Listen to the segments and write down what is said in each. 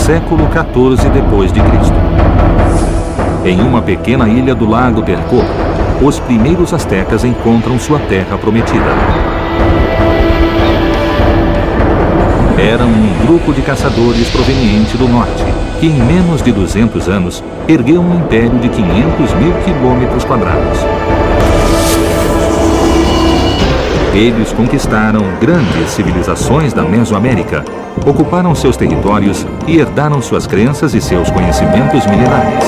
século XIV depois de Cristo. Em uma pequena ilha do lago Texcoco, os primeiros astecas encontram sua terra prometida. Eram um grupo de caçadores proveniente do norte, que em menos de 200 anos ergueu um império de 500.000 quilômetros quadrados. Eles conquistaram grandes civilizações da Mesoamérica, ocuparam seus territórios e herdaram suas crenças e seus conhecimentos milenares.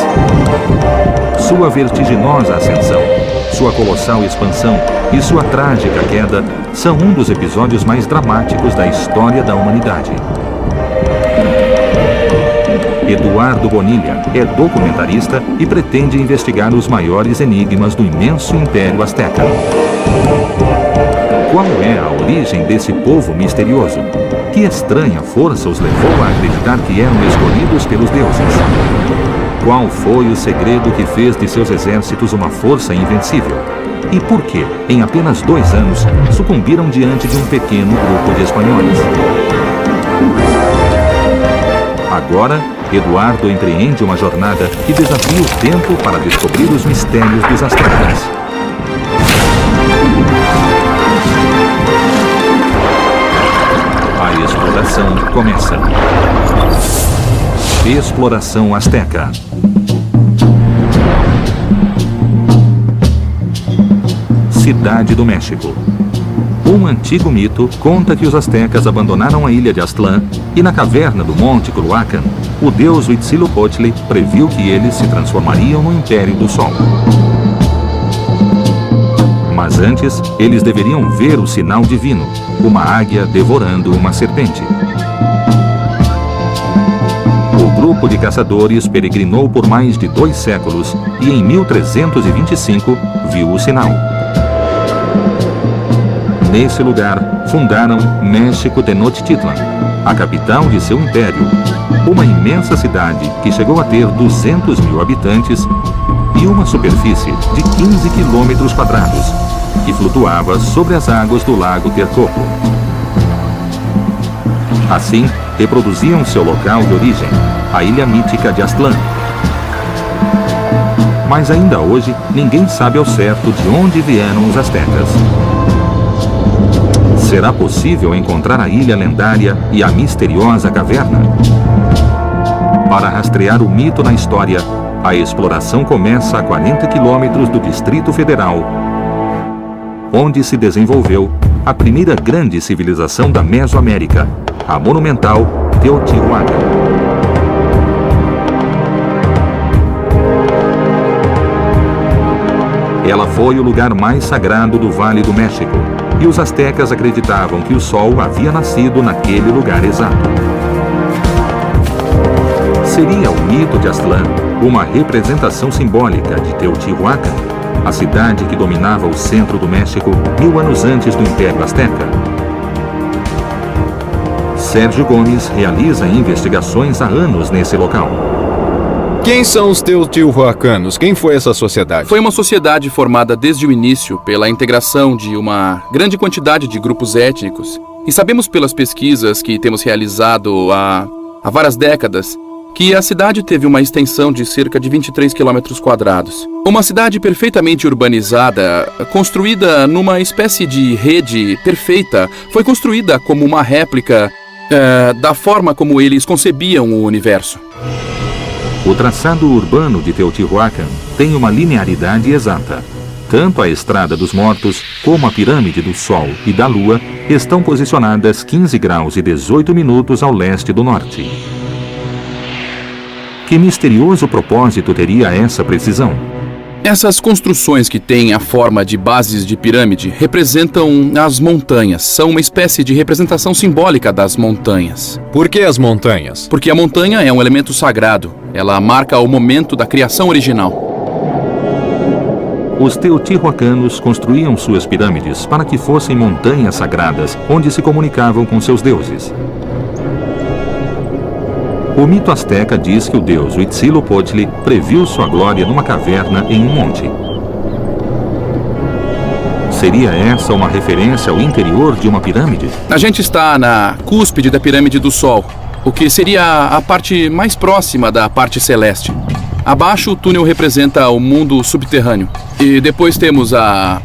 Sua vertiginosa ascensão, sua colossal expansão e sua trágica queda são um dos episódios mais dramáticos da história da humanidade. Eduardo Bonilla é documentarista e pretende investigar os maiores enigmas do imenso Império Azteca. Qual é a origem desse povo misterioso? Que estranha força os levou a acreditar que eram escolhidos pelos deuses? Qual foi o segredo que fez de seus exércitos uma força invencível? E por que, em apenas 2 anos, sucumbiram diante de um pequeno grupo de espanhóis? Agora, Eduardo empreende uma jornada que desafia o tempo para descobrir os mistérios dos astecas. A exploração começa. Exploração Azteca. Cidade do México. Um antigo mito conta que os astecas abandonaram a ilha de Aztlán e na caverna do Monte Culhuacan, o deus Huitzilopochtli previu que eles se transformariam no Império do Sol. Mas antes, eles deveriam ver o sinal divino, uma águia devorando uma serpente. O grupo de caçadores peregrinou por mais de 2 séculos e em 1325 viu o sinal. Nesse lugar, fundaram México Tenochtitlan, a capital de seu império, uma imensa cidade que chegou a ter 200.000 habitantes e uma superfície de 15 quilômetros quadrados, que flutuava sobre as águas do lago Texcoco. Assim, reproduziam seu local de origem, a ilha mítica de Aztlán. Mas ainda hoje, ninguém sabe ao certo de onde vieram os astecas. Será possível encontrar a ilha lendária e a misteriosa caverna? Para rastrear o mito na história, a exploração começa a 40 quilômetros do Distrito Federal, onde se desenvolveu a primeira grande civilização da Mesoamérica, a monumental Teotihuacan. Ela foi o lugar mais sagrado do Vale do México, e os astecas acreditavam que o Sol havia nascido naquele lugar exato. Seria o mito de Aztlán uma representação simbólica de Teotihuacan, a cidade que dominava o centro do México 1000 anos antes do Império Azteca? Sérgio Gomes realiza investigações há anos nesse local. Quem são os teotihuacanos? Quem foi essa sociedade? Foi uma sociedade formada desde o início pela integração de uma grande quantidade de grupos étnicos. E sabemos pelas pesquisas que temos realizado há várias décadas que a cidade teve uma extensão de cerca de 23 quilômetros quadrados. Uma cidade perfeitamente urbanizada, construída numa espécie de rede perfeita, foi construída como uma réplica da forma como eles concebiam o universo. O traçado urbano de Teotihuacan tem uma linearidade exata. Tanto a Estrada dos Mortos como a Pirâmide do Sol e da Lua estão posicionadas 15 graus e 18 minutos ao leste do norte. Que misterioso propósito teria essa precisão? Essas construções que têm a forma de bases de pirâmide representam as montanhas. São uma espécie de representação simbólica das montanhas. Por que as montanhas? Porque a montanha é um elemento sagrado. Ela marca o momento da criação original. Os teotihuacanos construíam suas pirâmides para que fossem montanhas sagradas, onde se comunicavam com seus deuses. O mito azteca diz que o deus Huitzilopochtli previu sua glória numa caverna em um monte. Seria essa uma referência ao interior de uma pirâmide? A gente está na cúspide da Pirâmide do Sol. o que seria a parte mais próxima da parte celeste. Abaixo, o túnel representa o mundo subterrâneo. E depois temos a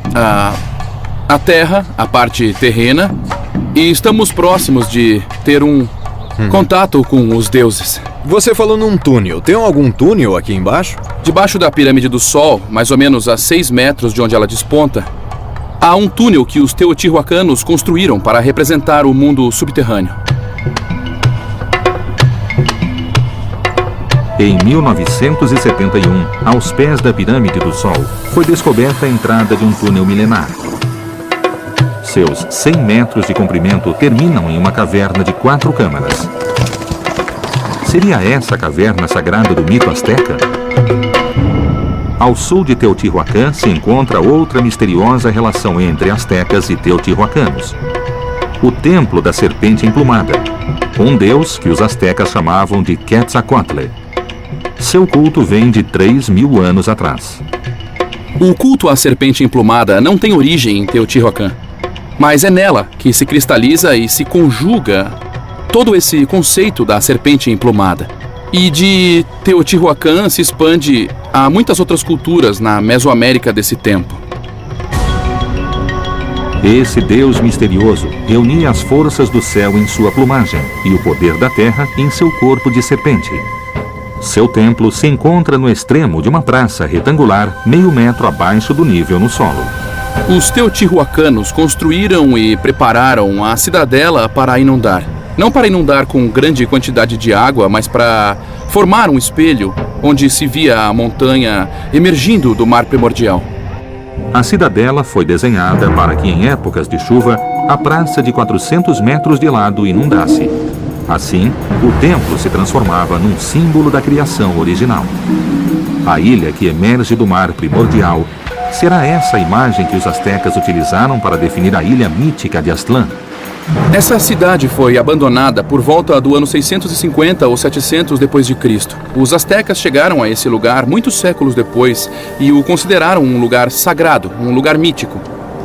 Terra, a parte terrena, e estamos próximos de ter um contato com os deuses. Você falou num túnel. Tem algum túnel aqui embaixo? Debaixo da pirâmide do Sol, mais ou menos a 6 metros de onde ela desponta, há um túnel que os teotihuacanos construíram para representar o mundo subterrâneo. Em 1971, aos pés da Pirâmide do Sol, foi descoberta a entrada de um túnel milenar. Seus 100 metros de comprimento terminam em uma caverna de 4 câmaras. Seria essa a caverna sagrada do mito azteca? Ao sul de Teotihuacan se encontra outra misteriosa relação entre astecas e teotihuacanos. O Templo da Serpente Emplumada, um deus que os astecas chamavam de Quetzalcoatl. Seu culto vem de 3.000 anos atrás. O culto à serpente emplumada não tem origem em Teotihuacan, mas é nela que se cristaliza e se conjuga todo esse conceito da serpente emplumada. E de Teotihuacan se expande a muitas outras culturas na Mesoamérica desse tempo. Esse deus misterioso reunia as forças do céu em sua plumagem e o poder da terra em seu corpo de serpente. Seu templo se encontra no extremo de uma praça retangular, meio metro abaixo do nível no solo. Os teotihuacanos construíram e prepararam a cidadela para inundar. Não para inundar com grande quantidade de água, mas para formar um espelho onde se via a montanha emergindo do mar primordial. A cidadela foi desenhada para que, em épocas de chuva, a praça de 400 metros de lado inundasse. Assim, o templo se transformava num símbolo da criação original. A ilha que emerge do mar primordial, será essa a imagem que os astecas utilizaram para definir a ilha mítica de Aztlán? Essa cidade foi abandonada por volta do ano 650 ou 700 depois de Cristo. Os astecas chegaram a esse lugar muitos séculos depois e o consideraram um lugar sagrado, um lugar mítico.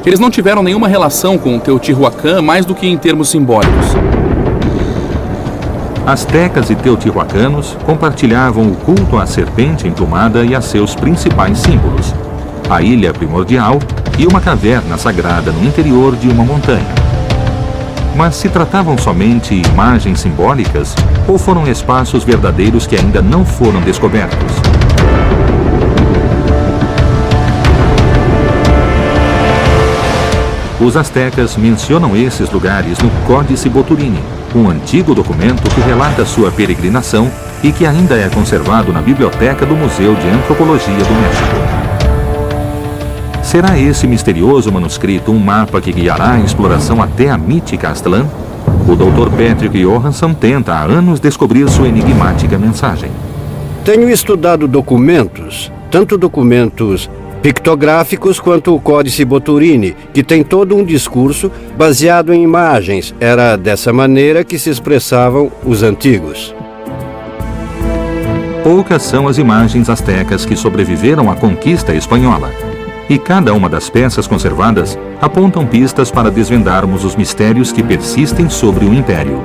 Eles não tiveram nenhuma relação com Teotihuacan mais do que em termos simbólicos. Astecas e teotihuacanos compartilhavam o culto à serpente emplumada e a seus principais símbolos: a ilha primordial e uma caverna sagrada no interior de uma montanha. Mas se tratavam somente de imagens simbólicas ou foram espaços verdadeiros que ainda não foram descobertos? Os astecas mencionam esses lugares no Códice Boturini, um antigo documento que relata sua peregrinação e que ainda é conservado na biblioteca do Museu de Antropologia do México. Será esse misterioso manuscrito um mapa que guiará a exploração até a mítica Aztlán? O Dr. Patrick Johansson tenta há anos descobrir sua enigmática mensagem. Tenho estudado documentos, tanto documentos pictográficos quanto o Códice Boturini, que tem todo um discurso baseado em imagens. Era dessa maneira que se expressavam os antigos. Poucas são as imagens astecas que sobreviveram à conquista espanhola. E cada uma das peças conservadas apontam pistas para desvendarmos os mistérios que persistem sobre o Império.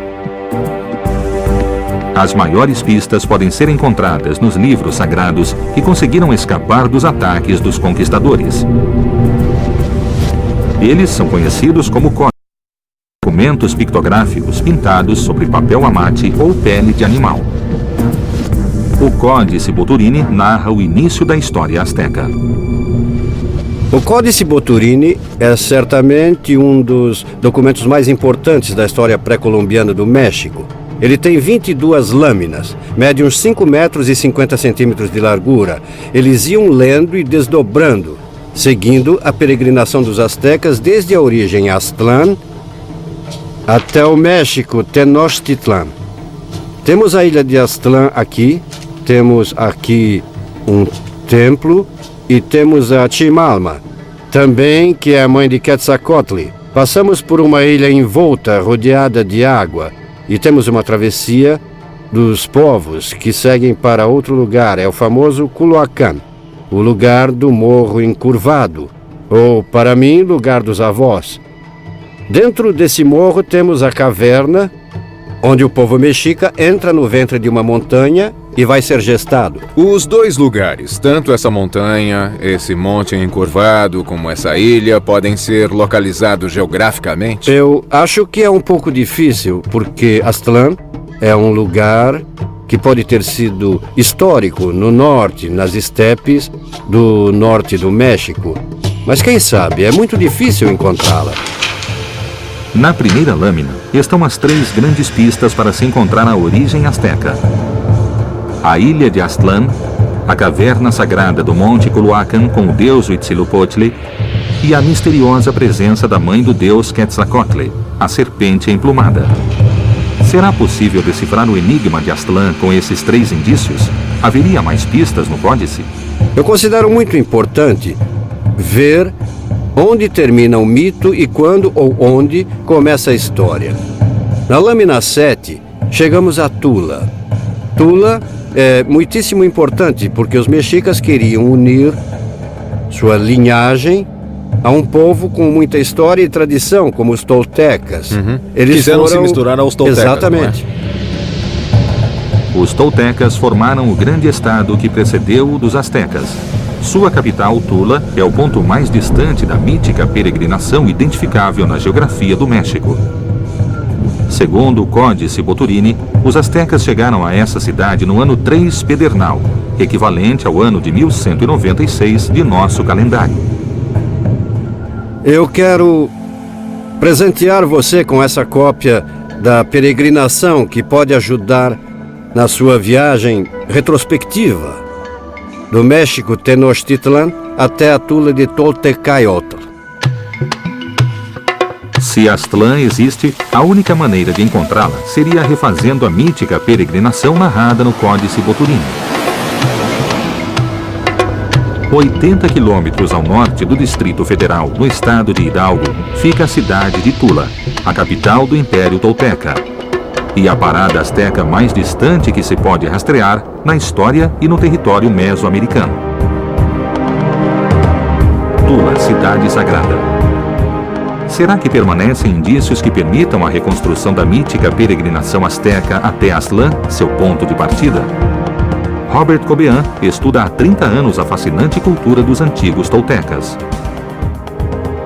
As maiores pistas podem ser encontradas nos livros sagrados que conseguiram escapar dos ataques dos conquistadores. Eles são conhecidos como documentos pictográficos pintados sobre papel amate ou pele de animal. O Códice Boturini narra o início da história asteca. O Códice Boturini é certamente um dos documentos mais importantes da história pré-colombiana do México. Ele tem 22 lâminas, mede uns 5 metros e 50 centímetros de largura. Eles iam lendo e desdobrando, seguindo a peregrinação dos astecas desde a origem Aztlán até o México, Tenochtitlán. Temos a ilha de Aztlán aqui, temos aqui um templo e temos a Chimalma, também que é a mãe de Quetzalcoatl. Passamos por uma ilha envolta, rodeada de água. E temos uma travessia dos povos que seguem para outro lugar. É o famoso Culhuacán, o lugar do morro encurvado, ou, para mim, lugar dos avós. Dentro desse morro temos a caverna, onde o povo mexica entra no ventre de uma montanha e vai ser gestado. Os dois lugares, tanto essa montanha, esse monte encurvado, como essa ilha, podem ser localizados geograficamente? Eu acho que é um pouco difícil, porque Aztlán é um lugar que pode ter sido histórico no norte, nas estepes do norte do México. Mas quem sabe, é muito difícil encontrá-la. Na primeira lâmina estão as 3 grandes pistas para se encontrar a origem asteca. A ilha de Aztlán, a caverna sagrada do Monte Culhuacan com o deus Huitzilopochtli e a misteriosa presença da mãe do deus Quetzalcóatl, a serpente emplumada. Será possível decifrar o enigma de Aztlán com esses 3 indícios? Haveria mais pistas no códice? Eu considero muito importante ver onde termina o mito e quando ou onde começa a história. Na lâmina 7, chegamos a Tula. Tula é muitíssimo importante porque os mexicas queriam unir sua linhagem a um povo com muita história e tradição, como os toltecas. Eles quiseram se misturar aos toltecas. Exatamente. Os toltecas formaram o grande estado que precedeu o dos astecas. Sua capital, Tula, é o ponto mais distante da mítica peregrinação identificável na geografia do México. Segundo o Códice Boturini, os astecas chegaram a essa cidade no ano 3 Pedernal, equivalente ao ano de 1196 de nosso calendário. Eu quero presentear você com essa cópia da peregrinação que pode ajudar na sua viagem retrospectiva do México Tenochtitlan até a Tula de Toltecayotl. Se Aztlán existe, a única maneira de encontrá-la seria refazendo a mítica peregrinação narrada no Códice Boturini. 80 quilômetros ao norte do Distrito Federal, no estado de Hidalgo, fica a cidade de Tula, a capital do Império Tolteca, e a parada asteca mais distante que se pode rastrear na história e no território mesoamericano. Tula, cidade sagrada. Será que permanecem indícios que permitam a reconstrução da mítica peregrinação asteca até Aztlán, seu ponto de partida? Robert Cobean estuda há 30 anos a fascinante cultura dos antigos toltecas.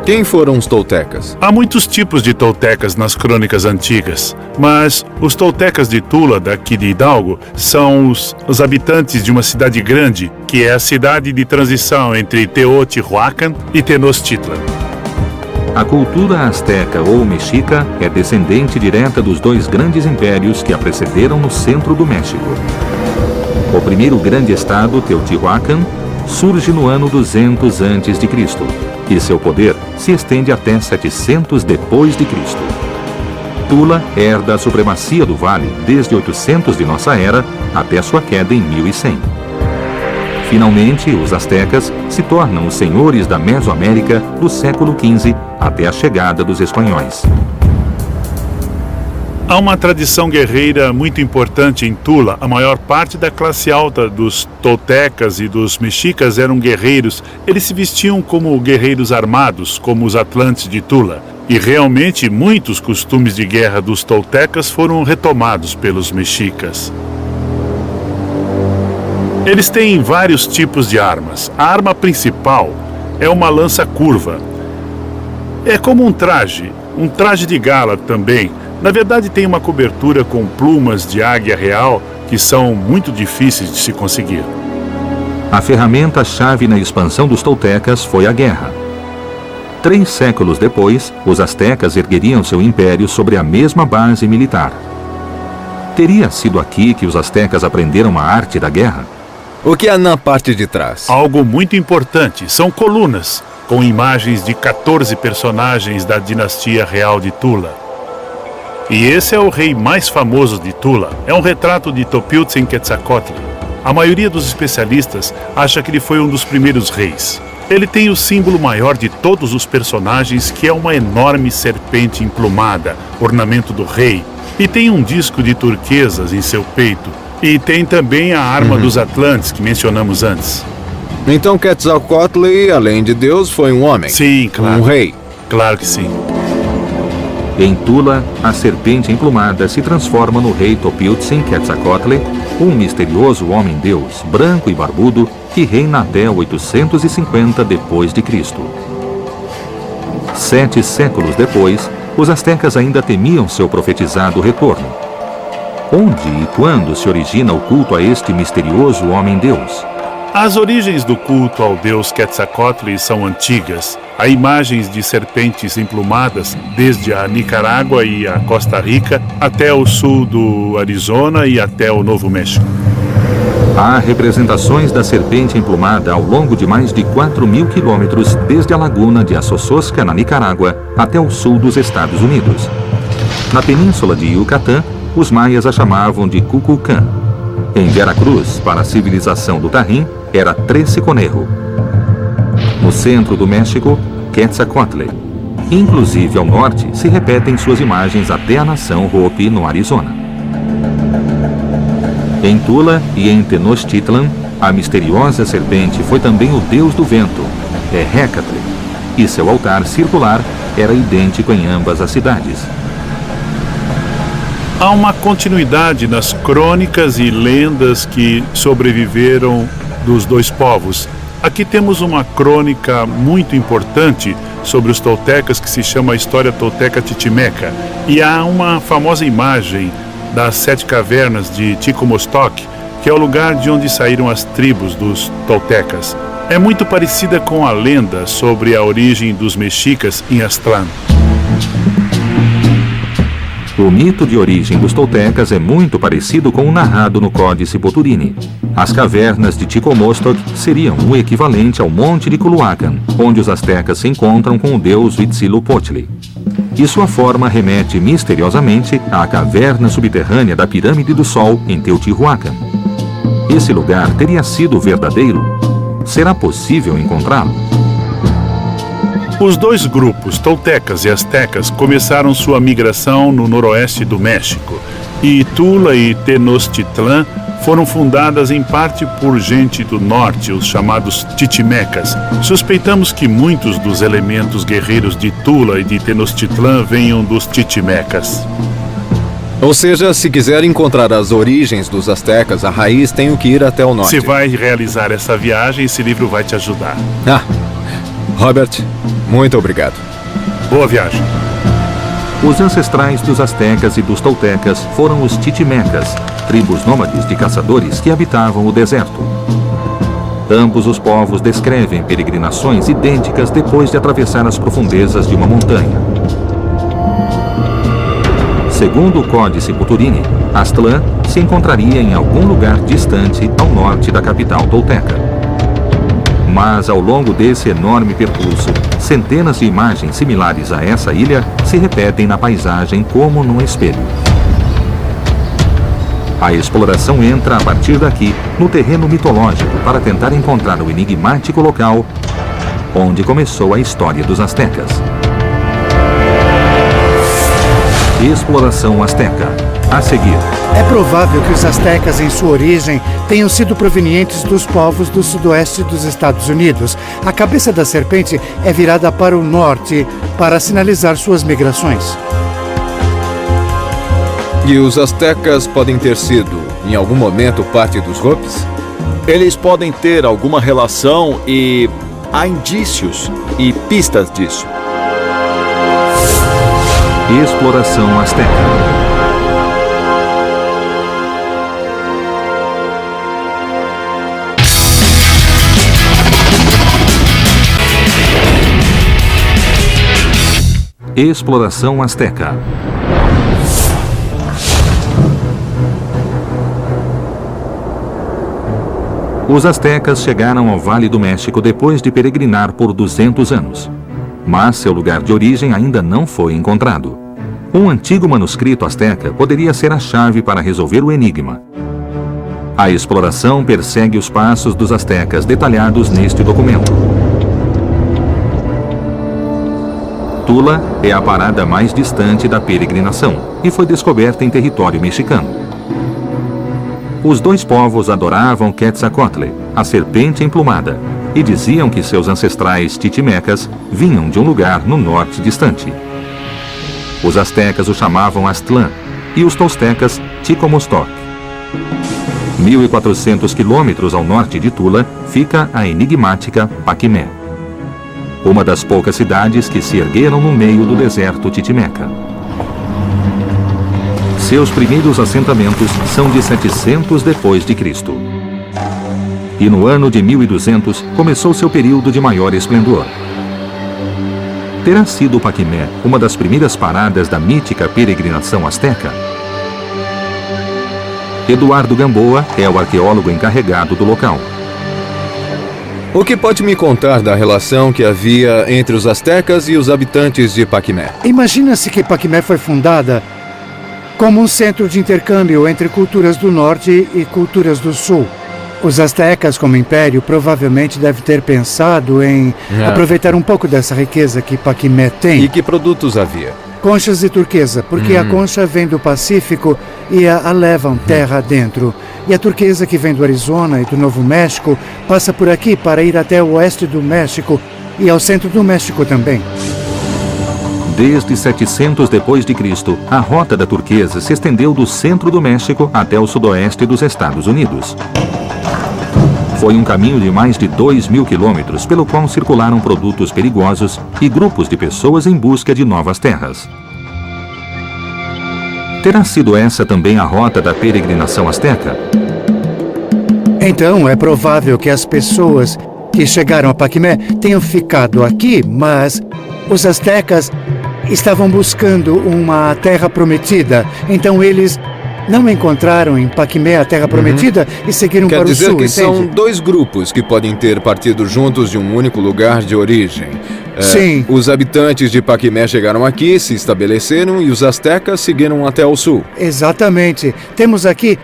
Quem foram os toltecas? Há muitos tipos de toltecas nas crônicas antigas, mas os toltecas de Tula, daqui de Hidalgo, são os habitantes de uma cidade grande, que é a cidade de transição entre Teotihuacan e Tenochtitlan. A cultura asteca ou mexica é descendente direta dos 2 grandes impérios que a precederam no centro do México. O primeiro grande estado, Teotihuacan, surge no ano 200 a.C. e seu poder se estende até 700 depois de Cristo. Tula herda a supremacia do vale desde 800 de nossa era até sua queda em 1100. Finalmente, os astecas se tornam os senhores da Mesoamérica do século XV até a chegada dos espanhóis. Há uma tradição guerreira muito importante em Tula. A maior parte da classe alta dos toltecas e dos mexicas eram guerreiros. Eles se vestiam como guerreiros armados, como os atlantes de Tula. E realmente muitos costumes de guerra dos toltecas foram retomados pelos mexicas. Eles têm vários tipos de armas. A arma principal é uma lança curva. É como um traje de gala também. Na verdade, tem uma cobertura com plumas de águia real que são muito difíceis de se conseguir. A ferramenta-chave na expansão dos toltecas foi a guerra. 3 séculos depois, os astecas ergueriam seu império sobre a mesma base militar. Teria sido aqui que os astecas aprenderam a arte da guerra? O que há na parte de trás? Algo muito importante, são colunas, com imagens de 14 personagens da dinastia real de Tula. E esse é o rei mais famoso de Tula. É um retrato de Topiltzin Quetzalcóatl. A maioria dos especialistas acha que ele foi um dos primeiros reis. Ele tem o símbolo maior de todos os personagens, que é uma enorme serpente emplumada, ornamento do rei. E tem um disco de turquesas em seu peito. E tem também a arma dos Atlantes, que mencionamos antes. Então Quetzalcóatl, além de Deus, foi um homem? Sim, claro. Um rei? Claro que sim. Em Tula, a serpente emplumada se transforma no rei Topiltzin Quetzalcoatl, um misterioso homem-deus, branco e barbudo, que reina até 850 d.C. 7 séculos depois, os astecas ainda temiam seu profetizado retorno. Onde e quando se origina o culto a este misterioso homem-deus? As origens do culto ao deus Quetzalcoatl são antigas. Há imagens de serpentes emplumadas desde a Nicarágua e a Costa Rica até o sul do Arizona e até o Novo México. Há representações da serpente emplumada ao longo de mais de 4.000 quilômetros desde a laguna de Assososca, na Nicarágua, até o sul dos Estados Unidos. Na península de Yucatán, os maias a chamavam de Cuculcán. Em Veracruz, para a civilização do Tajín, era Trece-Conejo. No centro do México, Quetzalcoatl. Inclusive ao norte, se repetem suas imagens até a nação Hopi, no Arizona. Em Tula e em Tenochtitlan, a misteriosa serpente foi também o deus do vento, Hecatl, e seu altar circular era idêntico em ambas as cidades. Há uma continuidade nas crônicas e lendas que sobreviveram dos dois povos. Aqui temos uma crônica muito importante sobre os toltecas que se chama a História Tolteca Titimeca. E há uma famosa imagem das 7 cavernas de Ticomostoc, que é o lugar de onde saíram as tribos dos toltecas. É muito parecida com a lenda sobre a origem dos mexicas em Aztlán. O mito de origem dos toltecas é muito parecido com o narrado no Códice Boturini. As cavernas de Ticomostoc seriam o equivalente ao Monte de Culhuacan, onde os astecas se encontram com o deus Huitzilopochtli. E sua forma remete misteriosamente à caverna subterrânea da Pirâmide do Sol, em Teotihuacan. Esse lugar teria sido verdadeiro? Será possível encontrá-lo? Os dois grupos, toltecas e astecas, começaram sua migração no noroeste do México, e Tula e Tenochtitlan foram fundadas em parte por gente do norte, os chamados Titimecas. Suspeitamos que muitos dos elementos guerreiros de Tula e de Tenochtitlan venham dos Titimecas. Ou seja, se quiser encontrar as origens dos astecas, a raiz tem que ir até o norte. Você vai realizar essa viagem e esse livro vai te ajudar. Robert, muito obrigado. Boa viagem. Os ancestrais dos astecas e dos toltecas foram os Titimecas, tribos nômades de caçadores que habitavam o deserto. Ambos os povos descrevem peregrinações idênticas depois de atravessar as profundezas de uma montanha. Segundo o Códice Boturini, Aztlán se encontraria em algum lugar distante ao norte da capital tolteca. Mas, ao longo desse enorme percurso, centenas de imagens similares a essa ilha se repetem na paisagem como num espelho. A exploração entra, a partir daqui, no terreno mitológico para tentar encontrar o enigmático local onde começou a história dos astecas. Exploração Azteca. A seguir. É provável que os astecas, em sua origem, tenham sido provenientes dos povos do sudoeste dos Estados Unidos. A cabeça da serpente é virada para o norte para sinalizar suas migrações. E os astecas podem ter sido, em algum momento, parte dos Hopis? Eles podem ter alguma relação e há indícios e pistas disso. Exploração Azteca. Exploração Azteca. Os astecas chegaram ao Vale do México depois de peregrinar por 200 anos. Mas seu lugar de origem ainda não foi encontrado. Um antigo manuscrito asteca poderia ser a chave para resolver o enigma. A exploração persegue os passos dos astecas detalhados neste documento. Tula é a parada mais distante da peregrinação e foi descoberta em território mexicano. Os dois povos adoravam Quetzalcoatl, a serpente emplumada, e diziam que seus ancestrais titimecas vinham de um lugar no norte distante. Os astecas o chamavam Aztlán e os toltecas Ticomostoc. 1.400 quilômetros ao norte de Tula fica a enigmática Paquimé, uma das poucas cidades que se ergueram no meio do deserto titimeca. Seus primeiros assentamentos são de 700 depois de Cristo. E no ano de 1200 começou seu período de maior esplendor. Terá sido Paquimé uma das primeiras paradas da mítica peregrinação asteca? Eduardo Gamboa é o arqueólogo encarregado do local. O que pode me contar da relação que havia entre os astecas e os habitantes de Paquimé? Imagina-se que Paquimé foi fundada como um centro de intercâmbio entre culturas do norte e culturas do sul. Os astecas, como império, provavelmente devem ter pensado em aproveitar um pouco dessa riqueza que Paquimé tem. E que produtos havia? Conchas de turquesa, porque a concha vem do Pacífico e a levam terra adentro. E a turquesa, que vem do Arizona e do Novo México, passa por aqui para ir até o oeste do México e ao centro do México também. Desde 700 depois de Cristo, a rota da turquesa se estendeu do centro do México até o sudoeste dos Estados Unidos. Foi um caminho de mais de 2.000 quilômetros pelo qual circularam produtos perigosos e grupos de pessoas em busca de novas terras. Terá sido essa também a rota da peregrinação asteca? Então, é provável que as pessoas que chegaram a Paquimé tenham ficado aqui, mas os astecas estavam buscando uma terra prometida. Então, eles não encontraram em Paquimé a terra prometida e seguiram para o sul, Quer dizer que entende? são dois grupos que podem ter partido juntos de um único lugar de origem. Sim. Os habitantes de Paquimé chegaram aqui, se estabeleceram e os astecas seguiram até o sul. Exatamente. Temos aqui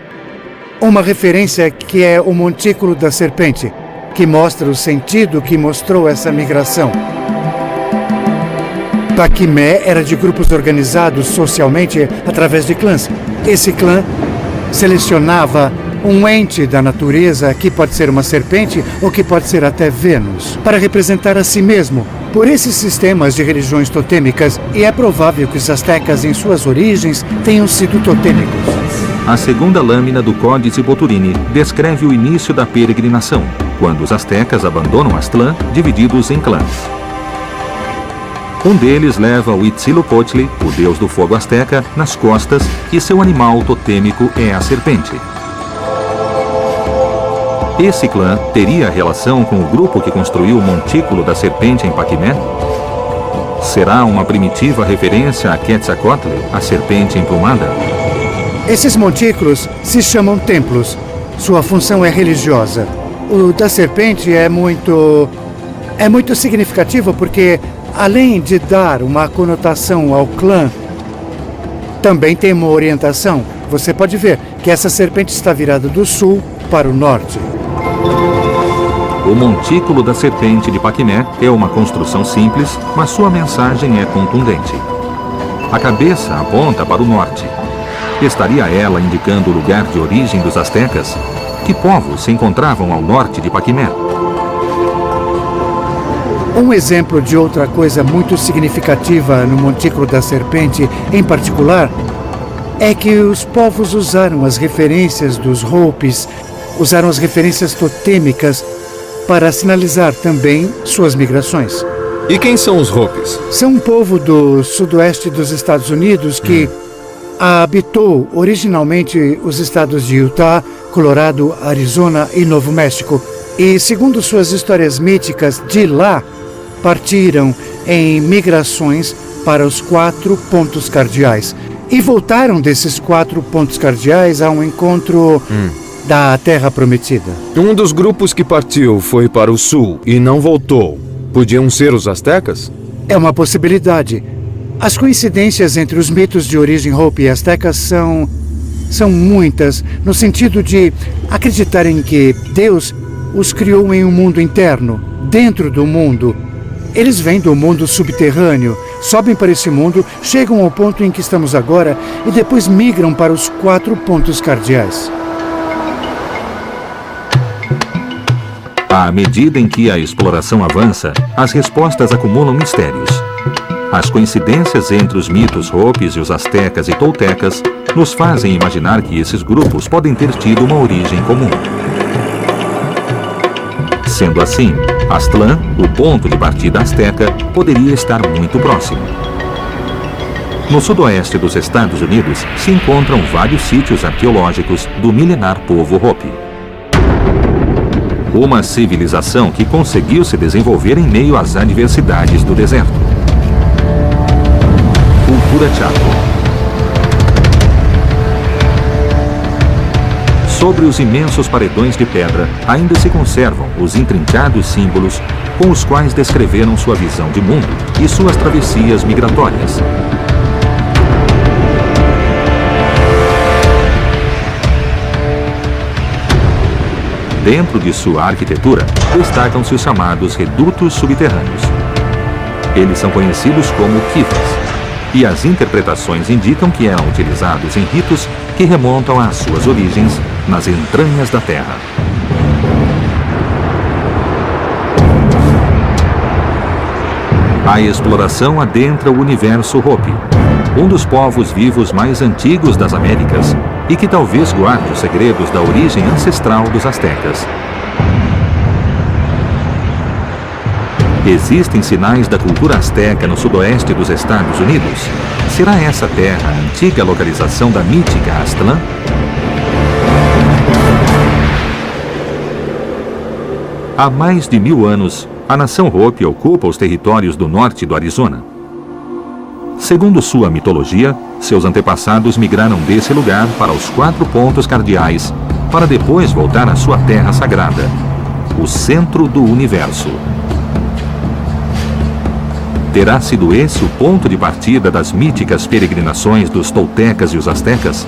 uma referência que é o Montículo da Serpente, que mostra o sentido que mostrou essa migração. Paquimé era de grupos organizados socialmente através de clãs. Esse clã selecionava um ente da natureza, que pode ser uma serpente ou que pode ser até Vênus, para representar a si mesmo por esses sistemas de religiões totêmicas, e é provável que os astecas em suas origens tenham sido totêmicos. A segunda lâmina do Códice Boturini descreve o início da peregrinação, quando os astecas abandonam Aztlán divididos em clãs. Um deles leva o Huitzilopochtli, o deus do fogo asteca, nas costas e seu animal totêmico é a serpente. Esse clã teria relação com o grupo que construiu o Montículo da Serpente em Paquimé? Será uma primitiva referência a Quetzalcoatl, a serpente emplumada? Esses montículos se chamam templos. Sua função é religiosa. O da serpente é muito significativo porque, além de dar uma conotação ao clã, também tem uma orientação. Você pode ver que essa serpente está virada do sul para o norte. O Montículo da Serpente de Paquimé é uma construção simples, mas sua mensagem é contundente. A cabeça aponta para o norte. Estaria ela indicando o lugar de origem dos astecas? Que povos se encontravam ao norte de Paquimé? Um exemplo de outra coisa muito significativa no Montículo da Serpente, em particular, é que os povos usaram as referências dos Hopis, usaram as referências totêmicas para sinalizar também suas migrações. E quem são os Hopis? São um povo do sudoeste dos Estados Unidos que habitou originalmente os estados de Utah, Colorado, Arizona e Novo México. E, segundo suas histórias míticas, de lá partiram em migrações para os 4 pontos cardeais. E voltaram desses 4 pontos cardeais a um encontro da Terra Prometida. Um dos grupos que partiu foi para o sul e não voltou. Podiam ser os astecas? É uma possibilidade. As coincidências entre os mitos de origem Hopi e asteca são muitas, no sentido de acreditarem que Deus os criou em um mundo interno, dentro do mundo. Eles vêm do mundo subterrâneo, sobem para esse mundo, chegam ao ponto em que estamos agora e depois migram para os 4 pontos cardeais. À medida em que a exploração avança, as respostas acumulam mistérios. As coincidências entre os mitos Hopis e os astecas e toltecas nos fazem imaginar que esses grupos podem ter tido uma origem comum. Sendo assim, Aztlán, o ponto de partida asteca, poderia estar muito próximo. No sudoeste dos Estados Unidos se encontram vários sítios arqueológicos do milenar povo Hopi. Uma civilização que conseguiu se desenvolver em meio às adversidades do deserto. Cultura Chaco. Sobre os imensos paredões de pedra ainda se conservam os intrincados símbolos com os quais descreveram sua visão de mundo e suas travessias migratórias. Dentro de sua arquitetura, destacam-se os chamados redutos subterrâneos. Eles são conhecidos como kivas, e as interpretações indicam que eram utilizados em ritos que remontam às suas origens nas entranhas da Terra. A exploração adentra o universo Hopi, um dos povos vivos mais antigos das Américas e que talvez guarde os segredos da origem ancestral dos astecas. Existem sinais da cultura asteca no sudoeste dos Estados Unidos? Será essa terra a antiga localização da mítica Aztlán? Há mais de 1000 anos, a nação Hopi ocupa os territórios do norte do Arizona. Segundo sua mitologia, seus antepassados migraram desse lugar para os 4 pontos cardeais, para depois voltar à sua terra sagrada, o centro do universo. Terá sido esse o ponto de partida das míticas peregrinações dos toltecas e os astecas?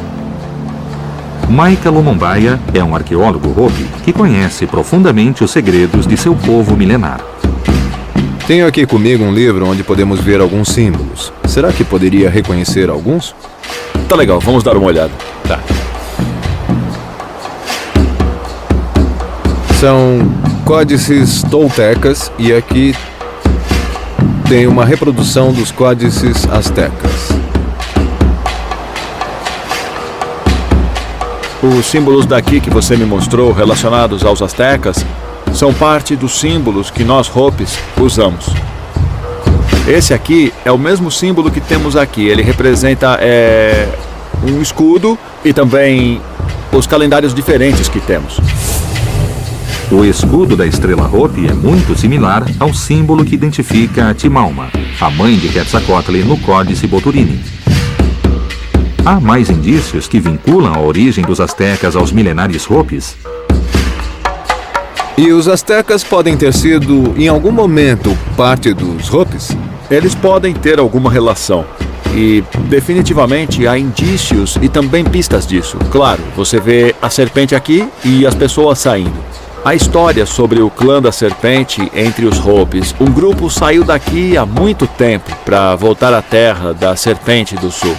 Maika Lumumbaia é um arqueólogo Hopi que conhece profundamente os segredos de seu povo milenar. Tenho aqui comigo um livro onde podemos ver alguns símbolos. Será que poderia reconhecer alguns? Tá legal, vamos dar uma olhada. Tá. São códices toltecas e aqui tem uma reprodução dos códices astecas. Os símbolos daqui que você me mostrou relacionados aos astecas são parte dos símbolos que nós Hopis usamos. Esse aqui é o mesmo símbolo que temos aqui. Ele representa um escudo e também os calendários diferentes que temos. O escudo da estrela Hopi é muito similar ao símbolo que identifica a Timalma, a mãe de Quetzalcoatl, no Códice Boturini. Há mais indícios que vinculam a origem dos astecas aos milenares Hopis? E os astecas podem ter sido, em algum momento, parte dos Hopis? Eles podem ter alguma relação. E definitivamente há indícios e também pistas disso. Claro, você vê a serpente aqui e as pessoas saindo. A história sobre o clã da serpente entre os Hopis. Um grupo saiu daqui há muito tempo para voltar à terra da serpente do sul.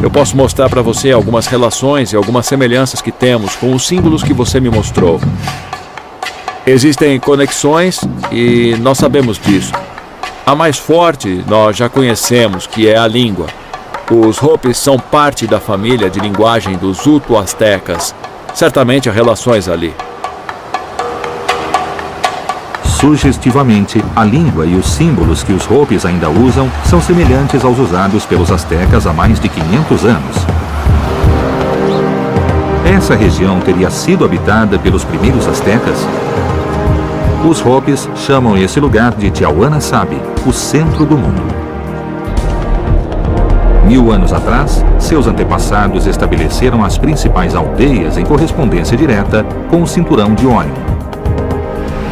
Eu posso mostrar para você algumas relações e algumas semelhanças que temos com os símbolos que você me mostrou. Existem conexões e nós sabemos disso. A mais forte nós já conhecemos, que é a língua. Os Hopis são parte da família de linguagem dos Uto-Astecas. Certamente há relações ali. Sugestivamente, a língua e os símbolos que os Hopis ainda usam são semelhantes aos usados pelos astecas há mais de 500 anos. Essa região teria sido habitada pelos primeiros astecas? Os Hopis chamam esse lugar de Tiahuanasabi, o centro do mundo. 1000 anos atrás, seus antepassados estabeleceram as principais aldeias em correspondência direta com o cinturão de Órion.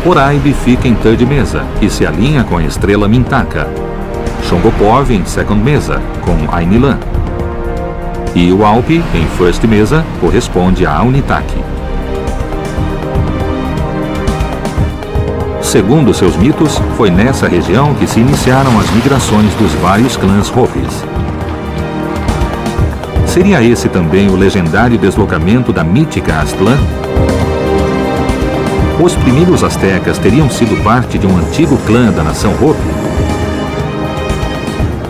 Oraibi fica em Third Mesa e se alinha com a estrela Mintaka. Shongopov em Second Mesa, com Ainilan. E o Alpi, em First Mesa, corresponde a Aunitaki. Segundo seus mitos, foi nessa região que se iniciaram as migrações dos vários clãs Hopis. Seria esse também o legendário deslocamento da mítica Aztlán? Os primeiros astecas teriam sido parte de um antigo clã da nação Hopi?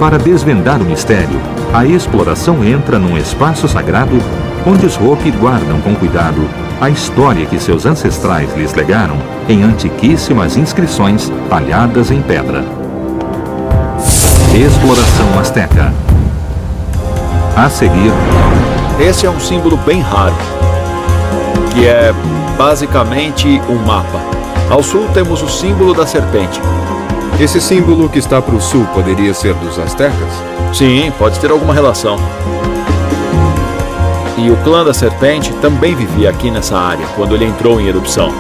Para desvendar o mistério, a exploração entra num espaço sagrado onde os Hopi guardam com cuidado a história que seus ancestrais lhes legaram em antiquíssimas inscrições talhadas em pedra. Exploração Azteca. A seguir, Esse é um símbolo bem raro, que é basicamente um mapa. Ao sul temos o símbolo da serpente. Esse símbolo que está para o sul poderia ser dos astecas? Sim, pode ter alguma relação. E o clã da serpente também vivia aqui nessa área quando ele entrou em erupção.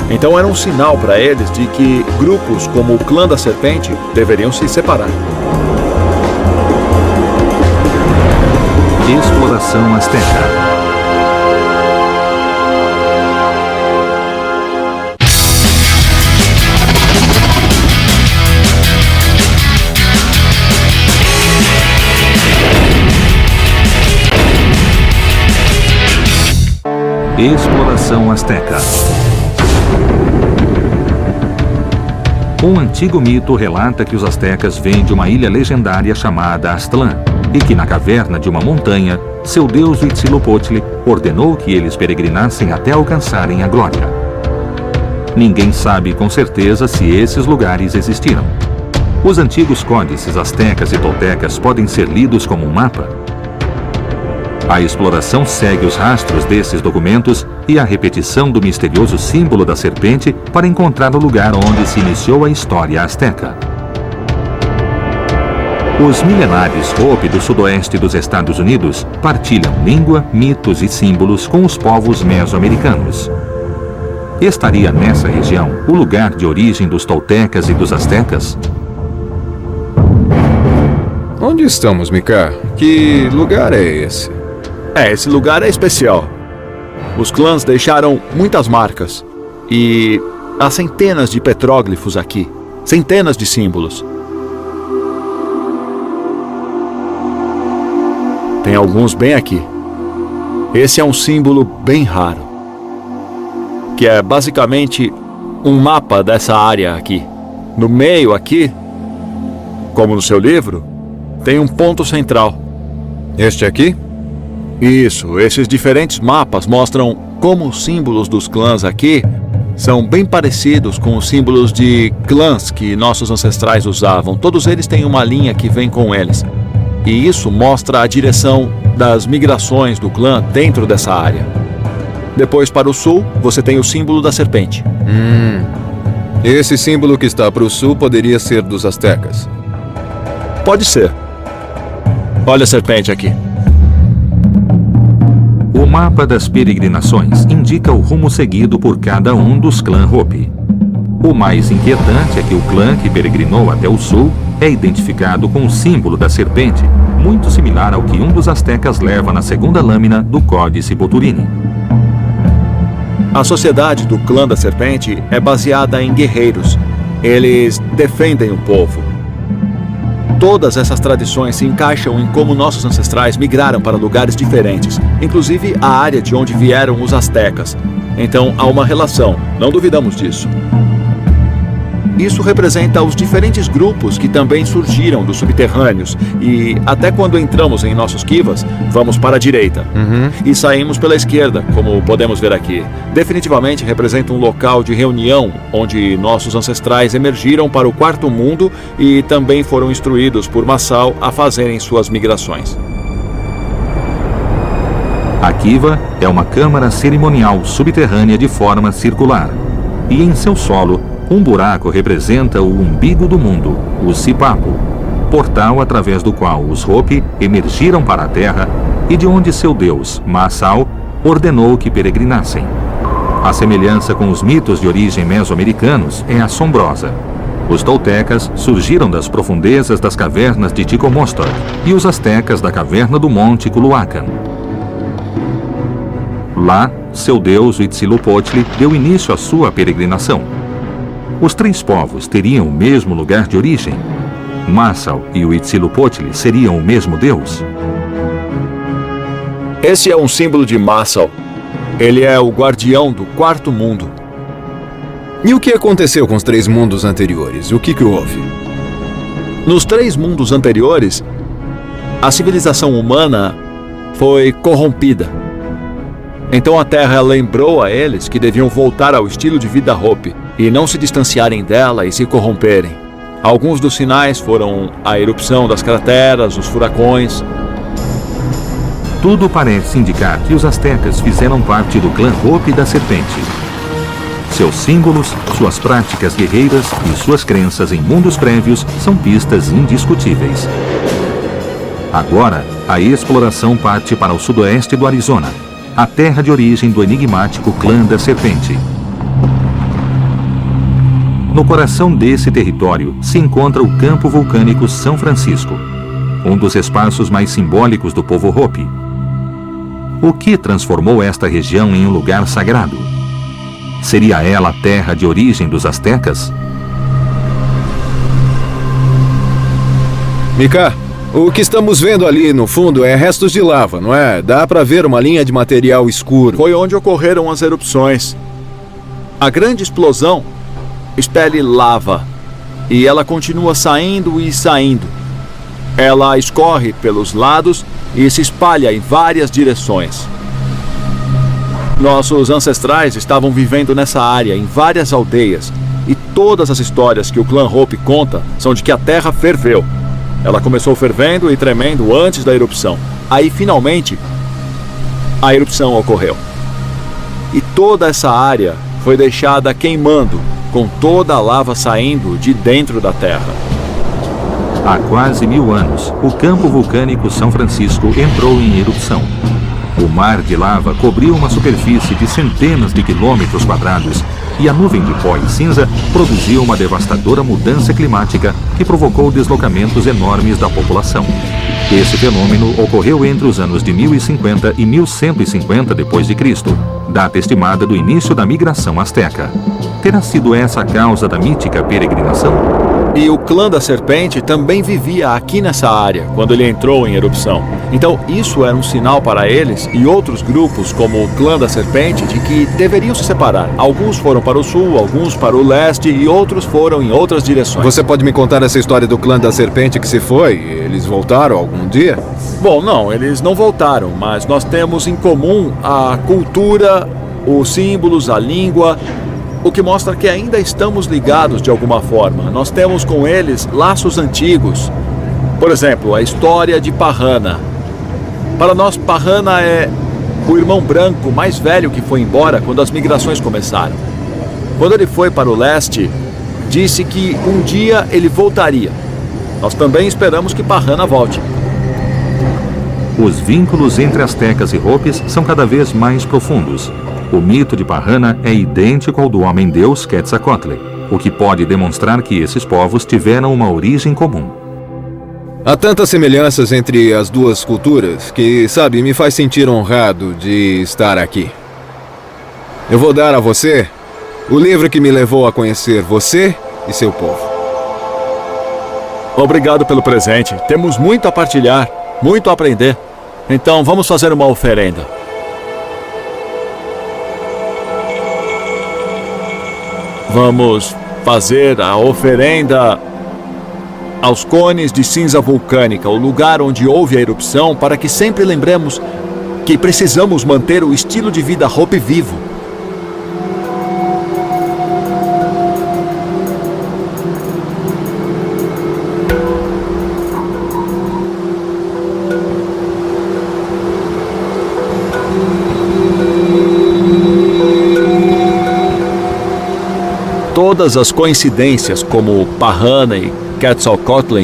Então era um sinal para eles de que grupos como o clã da serpente deveriam se separar. Exploração Azteca. Exploração Azteca. Um antigo mito relata que os astecas vêm de uma ilha legendária chamada Aztlán e que na caverna de uma montanha, seu deus Huitzilopochtli ordenou que eles peregrinassem até alcançarem a glória. Ninguém sabe com certeza se esses lugares existiram. Os antigos códices astecas e toltecas podem ser lidos como um mapa. A exploração segue os rastros desses documentos e a repetição do misterioso símbolo da serpente para encontrar o lugar onde se iniciou a história asteca. Os milenares Hopi do sudoeste dos Estados Unidos partilham língua, mitos e símbolos com os povos mesoamericanos. Estaria nessa região o lugar de origem dos toltecas e dos astecas? Onde estamos, Mika? Que lugar é esse? Esse lugar é especial. Os clãs deixaram muitas marcas. E há centenas de petróglifos aqui. Centenas de símbolos. Tem alguns bem aqui. Esse é um símbolo bem raro, que é basicamente um mapa dessa área aqui. No meio aqui, como no seu livro, tem um ponto central. Este aqui? Isso, esses diferentes mapas mostram como os símbolos dos clãs aqui são bem parecidos com os símbolos de clãs que nossos ancestrais usavam. Todos eles têm uma linha que vem com eles. E isso mostra a direção das migrações do clã dentro dessa área. Depois, para o sul, você tem o símbolo da serpente. Esse símbolo que está para o sul poderia ser dos astecas. Pode ser. Olha a serpente aqui. O mapa das peregrinações indica o rumo seguido por cada um dos clãs Hopi. O mais inquietante é que o clã que peregrinou até o sul é identificado com o símbolo da serpente, muito similar ao que um dos astecas leva na segunda lâmina do Códice Boturini. A sociedade do clã da serpente é baseada em guerreiros. Eles defendem o povo. Todas essas tradições se encaixam em como nossos ancestrais migraram para lugares diferentes, inclusive a área de onde vieram os astecas. Então há uma relação, não duvidamos disso. Isso representa os diferentes grupos que também surgiram dos subterrâneos e até quando entramos em nossos kivas, vamos para a direita e saímos pela esquerda, como podemos ver aqui. Definitivamente representa um local de reunião onde nossos ancestrais emergiram para o quarto mundo e também foram instruídos por Massaw a fazerem suas migrações. A kiva é uma câmara cerimonial subterrânea de forma circular e em seu solo um buraco representa o umbigo do mundo, o Sipapo, portal através do qual os Hopi emergiram para a terra e de onde seu deus, Massaw, ordenou que peregrinassem. A semelhança com os mitos de origem mesoamericanos é assombrosa. Os toltecas surgiram das profundezas das cavernas de Ticomostor e os astecas da caverna do Monte Culhuacan. Lá, seu deus Huitzilopochtli deu início à sua peregrinação. Os três povos teriam o mesmo lugar de origem? Massaw e Huitzilopochtli seriam o mesmo deus? Esse é um símbolo de Massaw. Ele é o guardião do quarto mundo. E o que aconteceu com os três mundos anteriores? O que houve? Nos 3 mundos anteriores, a civilização humana foi corrompida. Então a Terra lembrou a eles que deviam voltar ao estilo de vida Hopi e não se distanciarem dela e se corromperem. Alguns dos sinais foram a erupção das crateras, os furacões. Tudo parece indicar que os astecas fizeram parte do clã Hopi da Serpente. Seus símbolos, suas práticas guerreiras e suas crenças em mundos prévios são pistas indiscutíveis. Agora, a exploração parte para o sudoeste do Arizona, a terra de origem do enigmático clã da Serpente. No coração desse território se encontra o campo vulcânico São Francisco, um dos espaços mais simbólicos do povo Hopi. O que transformou esta região em um lugar sagrado? Seria ela a terra de origem dos astecas? Mika, o que estamos vendo ali no fundo é restos de lava, não é? Dá para ver uma linha de material escuro. Foi onde ocorreram as erupções. A grande explosão expele lava e ela continua saindo e saindo. Ela escorre pelos lados e se espalha em várias direções. Nossos ancestrais estavam vivendo nessa área, em várias aldeias, e todas as histórias que o clã Hopi conta são de que a terra ferveu. Ela começou fervendo e tremendo antes da erupção. Aí, finalmente, a erupção ocorreu. E toda essa área foi deixada queimando, com toda a lava saindo de dentro da terra. Há quase 1000 anos, o campo vulcânico São Francisco entrou em erupção. O mar de lava cobriu uma superfície de centenas de quilômetros quadrados e a nuvem de pó e cinza produziu uma devastadora mudança climática que provocou deslocamentos enormes da população. Esse fenômeno ocorreu entre os anos de 1050 e 1150 d.C., data estimada do início da migração asteca. Terá sido essa a causa da mítica peregrinação? E o clã da Serpente também vivia aqui nessa área, quando ele entrou em erupção. Então isso era um sinal para eles e outros grupos, como o clã da Serpente, de que deveriam se separar. Alguns foram para o sul, alguns para o leste e outros foram em outras direções. Você pode me contar essa história do clã da Serpente que se foi? Eles voltaram algum dia? Bom, não, eles não voltaram, mas nós temos em comum a cultura, os símbolos, a língua, o que mostra que ainda estamos ligados de alguma forma. Nós temos com eles laços antigos. Por exemplo, a história de Parrana. Para nós, Parrana é o irmão branco mais velho que foi embora quando as migrações começaram. Quando ele foi para o leste, disse que um dia ele voltaria. Nós também esperamos que Parrana volte. Os vínculos entre astecas e Hopis são cada vez mais profundos. O mito de Parrana é idêntico ao do homem-deus Quetzalcoatl, o que pode demonstrar que esses povos tiveram uma origem comum. Há tantas semelhanças entre as duas culturas que, sabe, me faz sentir honrado de estar aqui. Eu vou dar a você o livro que me levou a conhecer você e seu povo. Obrigado pelo presente. Temos muito a partilhar, muito a aprender. Então vamos fazer uma oferenda. Vamos fazer a oferenda aos cones de cinza vulcânica, o lugar onde houve a erupção, para que sempre lembremos que precisamos manter o estilo de vida Hopi vivo. Todas as coincidências, como Parrana e Quetzalcoatl,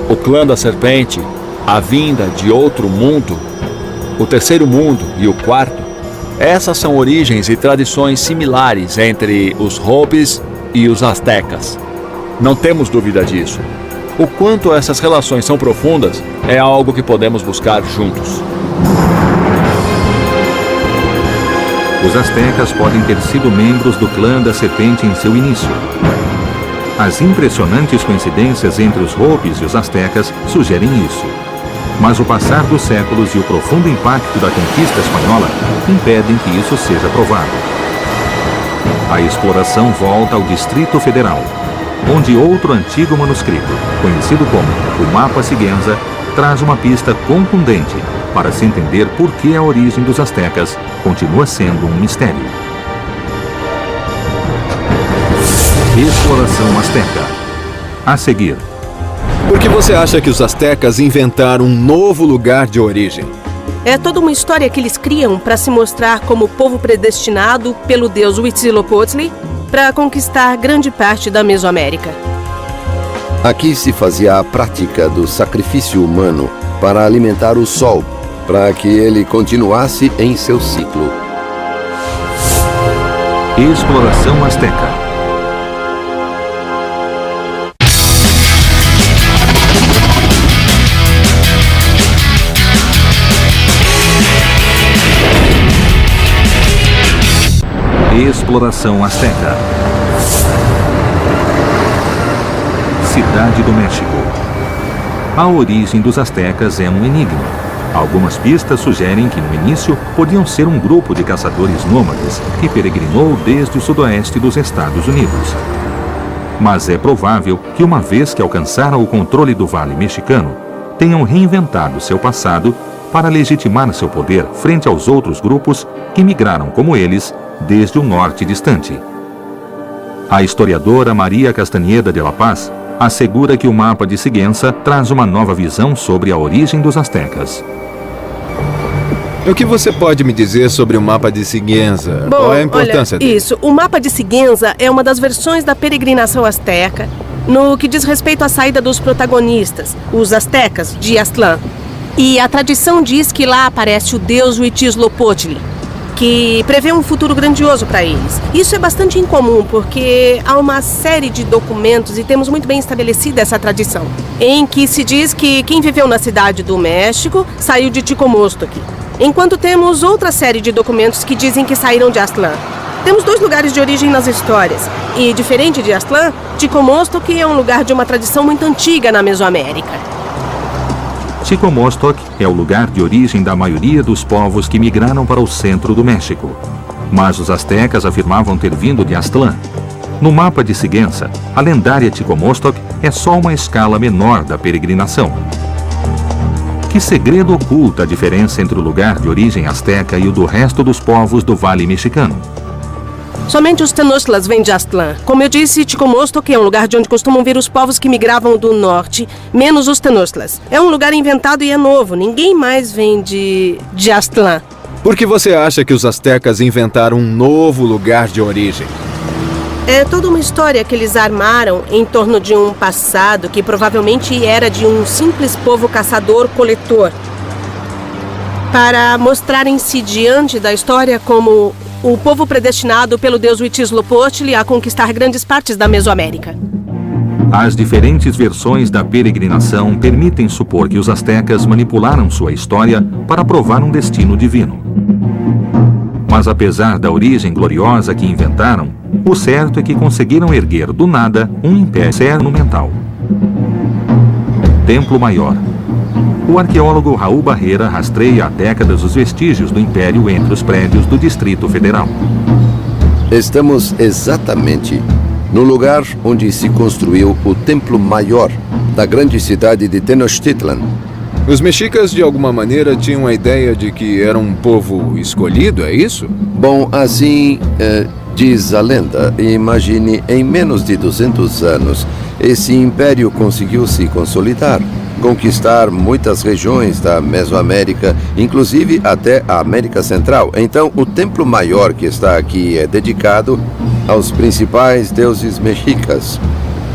o clã da Serpente, a vinda de outro mundo, o terceiro mundo e o quarto, essas são origens e tradições similares entre os Hopis e os astecas. Não temos dúvida disso. O quanto essas relações são profundas é algo que podemos buscar juntos. Os astecas podem ter sido membros do clã da Serpente em seu início. As impressionantes coincidências entre os Hopis e os astecas sugerem isso. Mas o passar dos séculos e o profundo impacto da conquista espanhola impedem que isso seja provado. A exploração volta ao Distrito Federal. onde outro antigo manuscrito, conhecido como o Mapa Sigüenza, traz uma pista contundente para se entender por que a origem dos astecas continua sendo um mistério. Exploração asteca. A seguir. Por que você acha que os astecas inventaram um novo lugar de origem? É toda uma história que eles criam para se mostrar como povo predestinado pelo deus Huitzilopochtli para conquistar grande parte da Mesoamérica. Aqui se fazia a prática do sacrifício humano para alimentar o sol, para que ele continuasse em seu ciclo. Exploração asteca. Exploração asteca. Cidade do México. A origem dos astecas é um enigma. Algumas pistas sugerem que no início podiam ser um grupo de caçadores nômades que peregrinou desde o sudoeste dos Estados Unidos. Mas é provável que uma vez que alcançaram o controle do Vale Mexicano, tenham reinventado seu passado para legitimar seu poder frente aos outros grupos que migraram como eles desde o norte distante. A historiadora Maria Castaneda de la Paz assegura que o Mapa de Sigüenza traz uma nova visão sobre a origem dos astecas. O que você pode me dizer sobre o Mapa de Sigüenza? Bom, qual é a importância dele? Isso, o Mapa de Sigüenza é uma das versões da peregrinação asteca no que diz respeito à saída dos protagonistas, os astecas de Aztlán. E a tradição diz que lá aparece o deus Huitzilopochtli, que prevê um futuro grandioso para eles. Isso é bastante incomum, porque há uma série de documentos, e temos muito bem estabelecida essa tradição, em que se diz que quem viveu na cidade do México saiu de Ticomostoc, enquanto temos outra série de documentos que dizem que saíram de Aztlán. Temos dois lugares de origem nas histórias, e diferente de Aztlán, Ticomostoc é um lugar de uma tradição muito antiga na Mesoamérica. Ticomostoc é o lugar de origem da maioria dos povos que migraram para o centro do México. Mas os astecas afirmavam ter vindo de Aztlán. No Mapa de Sigüenza, a lendária Ticomostoc é só uma escala menor da peregrinação. Que segredo oculta a diferença entre o lugar de origem asteca e o do resto dos povos do Vale Mexicano? Somente os Tenochtitlan vêm de Aztlán. Como eu disse, Ticomostoc é um lugar de onde costumam vir os povos que migravam do norte, menos os Tenochtitlan. É um lugar inventado e é novo. Ninguém mais vem de Aztlán. Por que você acha que os astecas inventaram um novo lugar de origem? É toda uma história que eles armaram em torno de um passado que provavelmente era de um simples povo caçador-coletor, para mostrarem-se diante da história como o povo predestinado pelo deus Huitzilopochtli a conquistar grandes partes da Mesoamérica. As diferentes versões da peregrinação permitem supor que os astecas manipularam sua história para provar um destino divino. Mas apesar da origem gloriosa que inventaram, o certo é que conseguiram erguer do nada um império monumental. Templo Maior. O arqueólogo Raul Barreira rastreia há décadas os vestígios do Império entre os prédios do Distrito Federal. Estamos exatamente no lugar onde se construiu o Templo Maior da grande cidade de Tenochtitlan. Os mexicas, de alguma maneira, tinham a ideia de que era um povo escolhido, é isso? Bom, assim diz a lenda. Imagine, em menos de 200 anos, esse império conseguiu se consolidar, conquistar muitas regiões da Mesoamérica, inclusive até a América Central. Então, o Templo Maior que está aqui é dedicado aos principais deuses mexicas,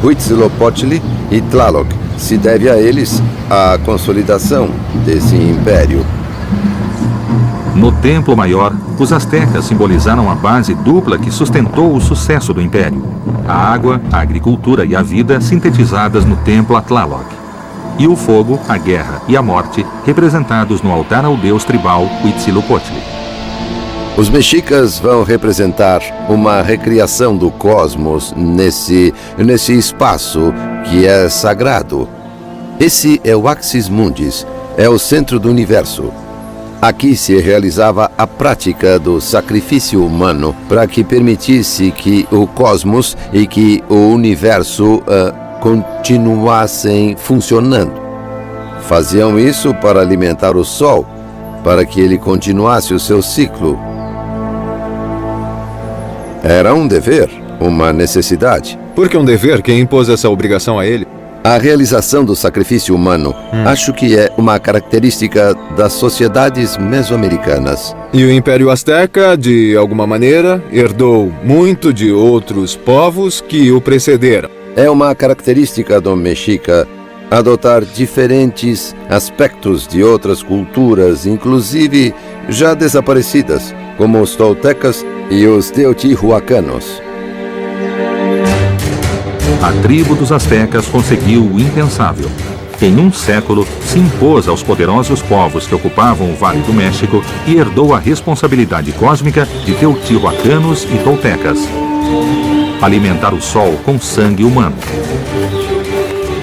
Huitzilopochtli e Tlaloc. Se deve a eles a consolidação desse império. No Templo Maior, os astecas simbolizaram a base dupla que sustentou o sucesso do império: a água, a agricultura e a vida sintetizadas no templo a Tlaloc, e o fogo, a guerra e a morte representados no altar ao deus tribal Huitzilopochtli. Os mexicas vão representar uma recriação do cosmos nesse espaço que é sagrado. Esse é o Axis Mundis, é o centro do universo. Aqui se realizava a prática do sacrifício humano para que permitisse que o cosmos e que o universo continuassem funcionando. Faziam isso para alimentar o Sol, para que ele continuasse o seu ciclo. Era um dever, uma necessidade. Por que um dever? Quem impôs essa obrigação a ele? A realização do sacrifício humano acho que é uma característica das sociedades mesoamericanas. E o Império Azteca, de alguma maneira, herdou muito de outros povos que o precederam. É uma característica do mexica adotar diferentes aspectos de outras culturas, inclusive já desaparecidas, como os toltecas e os teotihuacanos. A tribo dos astecas conseguiu o impensável. Em um século, se impôs aos poderosos povos que ocupavam o Vale do México e herdou a responsabilidade cósmica de teotihuacanos e toltecas. Alimentar o sol com sangue humano.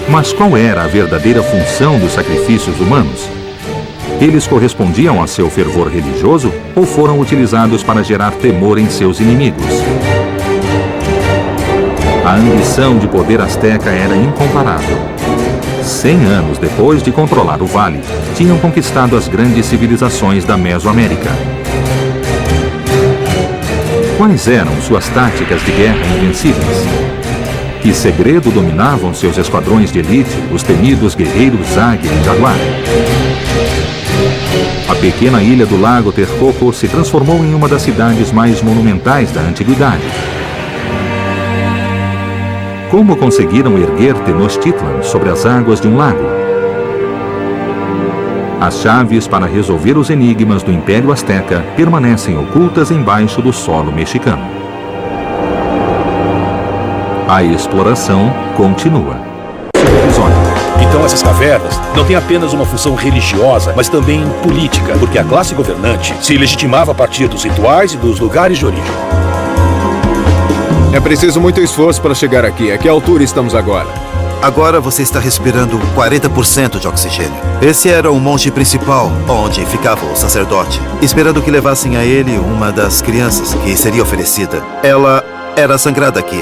Mas qual era a verdadeira função dos sacrifícios humanos? Eles correspondiam a seu fervor religioso ou foram utilizados para gerar temor em seus inimigos? A ambição de poder asteca era incomparável. 100 anos depois de controlar o vale, tinham conquistado as grandes civilizações da Mesoamérica. Quais eram suas táticas de guerra invencíveis? Que segredo dominavam seus esquadrões de elite, os temidos guerreiros Águia e Jaguar? A pequena ilha do Lago Texcoco se transformou em uma das cidades mais monumentais da antiguidade. Como conseguiram erguer Tenochtitlan sobre as águas de um lago? As chaves para resolver os enigmas do Império Azteca permanecem ocultas embaixo do solo mexicano. A exploração continua. Então essas cavernas não têm apenas uma função religiosa, mas também política, porque a classe governante se legitimava a partir dos rituais e dos lugares de origem. É preciso muito esforço para chegar aqui. A que altura estamos agora? Agora você está respirando 40% de oxigênio. Esse era o monte principal, onde ficava o sacerdote, esperando que levassem a ele uma das crianças que seria oferecida. Ela era sangrada aqui.